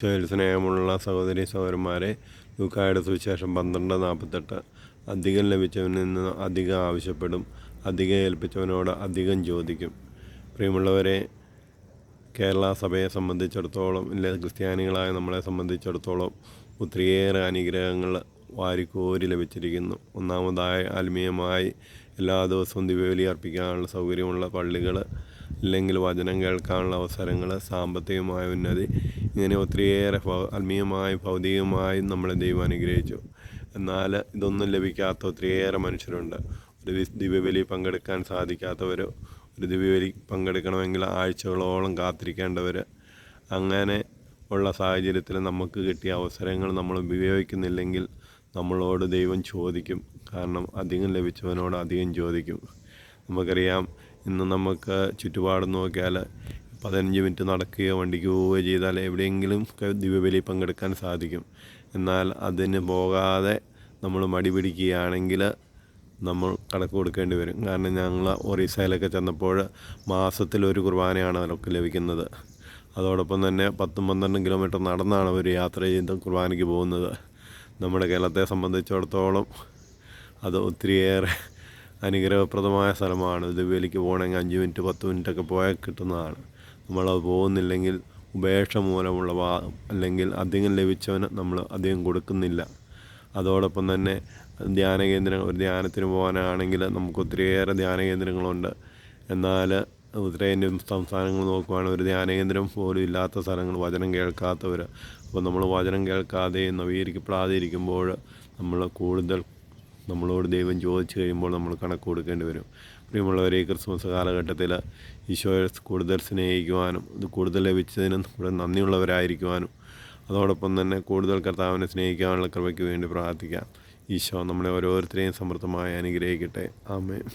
സ്നേഹമുള്ള സഹോദരി സഹോദരന്മാരെ, ലൂക്കായുടെ സുവിശേഷം 12:48. അധികം ലഭിച്ചവനിൽ നിന്ന് അധികം ആവശ്യപ്പെടും, അധികം ഏൽപ്പിച്ചവനോട് അധികം ചോദിക്കും. പ്രിയമുള്ളവരെ, കേരള സഭയെ സംബന്ധിച്ചിടത്തോളം, ഇല്ല ക്രിസ്ത്യാനികളായ നമ്മളെ സംബന്ധിച്ചിടത്തോളം ഒത്തിരിയേറെ അനുഗ്രഹങ്ങൾ വാരിക്കോരി ലഭിച്ചിരിക്കുന്നു. ഒന്നാമതായി ആത്മീയമായി എല്ലാ ദിവസവും ദിവ്യബലി അർപ്പിക്കാനുള്ള സൗകര്യമുള്ള പള്ളികൾ, ഇല്ലെങ്കിൽ വചനം കേൾക്കാനുള്ള അവസരങ്ങൾ, സാമ്പത്തികമായ ഉന്നതി, ഇങ്ങനെ ഒത്തിരിയേറെ ആത്മീയമായും ഭൗതികമായും നമ്മളെ ദൈവം അനുഗ്രഹിച്ചു. എന്നാൽ ഇതൊന്നും ലഭിക്കാത്ത ഒത്തിരിയേറെ മനുഷ്യരുണ്ട്. ഒരു ദിവ്യബലി പങ്കെടുക്കാൻ സാധിക്കാത്തവർ, ഒരു ദിവ്യബലി പങ്കെടുക്കണമെങ്കിൽ ആഴ്ചകളോളം കാത്തിരിക്കേണ്ടവർ, അങ്ങനെ ഉള്ള സാഹചര്യത്തിൽ നമുക്ക് കിട്ടിയ അവസരങ്ങൾ നമ്മൾ ഉപയോഗിക്കുന്നില്ലെങ്കിൽ നമ്മളോട് ദൈവം ചോദിക്കും. കാരണം അധികം ലഭിച്ചവനോട് അധികം ചോദിക്കും. നമുക്കറിയാം, ഇന്ന് നമുക്ക് ചുറ്റുപാടും നോക്കിയാൽ 15 മിനിറ്റ് നടക്കുകയോ വണ്ടിക്ക് പോവുകയോ ചെയ്താൽ എവിടെയെങ്കിലും ദിവ്യബലി പങ്കെടുക്കാൻ സാധിക്കും. എന്നാൽ അതിന് പോകാതെ നമ്മൾ മടി പിടിക്കുകയാണെങ്കിൽ നമ്മൾ കണക്ക് കൊടുക്കേണ്ടി വരും. കാരണം ഞങ്ങൾ ഒറീസയിലൊക്കെ ചെന്നപ്പോൾ മാസത്തിലൊരു കുർബാനയാണ് അവർക്ക് ലഭിക്കുന്നത്. അതോടൊപ്പം തന്നെ 10-12 കിലോമീറ്റർ നടന്നാണ് അവർ യാത്ര ചെയ്ത് കുർബാനയ്ക്ക് പോകുന്നത്. നമ്മുടെ കേരളത്തെ സംബന്ധിച്ചിടത്തോളം അത് ഒത്തിരിയേറെ അനുഗ്രഹപ്രദമായ സ്ഥലമാണ്. ദിവ്യബലിക്ക് പോകണമെങ്കിൽ 5 മിനിറ്റ് 10 മിനിറ്റൊക്കെ പോയാൽ കിട്ടുന്നതാണ്. നമ്മളത് പോകുന്നില്ലെങ്കിൽ ഉപേക്ഷ മൂലമുള്ള അല്ലെങ്കിൽ അധികം ലഭിച്ചവന് നമ്മൾ അധികം കൊടുക്കുന്നില്ല. അതോടൊപ്പം തന്നെ ധ്യാന കേന്ദ്രം, ഒരു ധ്യാനത്തിന് പോകാനാണെങ്കിൽ നമുക്ക് ഒത്തിരിയേറെ ധ്യാന കേന്ദ്രങ്ങളുണ്ട്. എന്നാൽ ഉത്തരേന്ത്യൻ സംസ്ഥാനങ്ങൾ നോക്കുവാണെങ്കിൽ ഒരു ധ്യാന കേന്ദ്രം പോലും ഇല്ലാത്ത സ്ഥലങ്ങൾ, വചനം കേൾക്കാത്തവർ. അപ്പോൾ നമ്മൾ വചനം കേൾക്കാതെയും നവീകരിക്കപ്പെടാതെ ഇരിക്കുമ്പോൾ നമ്മളോട് ദൈവം ചോദിച്ചു കഴിയുമ്പോൾ നമ്മൾ കണക്ക് കൊടുക്കേണ്ടി വരും. പ്രിയമുള്ളവരെ, ഈ ക്രിസ്മസ് കാലഘട്ടത്തിൽ ഈശോയെ കൂടുതൽ സ്നേഹിക്കുവാനും ഇത് കൂടുതൽ ലഭിച്ചതിനും കൂടുതൽ നന്ദിയുള്ളവരായിരിക്കുവാനും, അതോടൊപ്പം തന്നെ കൂടുതൽ കർത്താവിനെ സ്നേഹിക്കാനുള്ള കൃപയ്ക്ക് വേണ്ടി പ്രാർത്ഥിക്കാം. ഈശോ നമ്മളെ ഓരോരുത്തരെയും സമൃദ്ധമായി അനുഗ്രഹിക്കട്ടെ. ആമേൻ.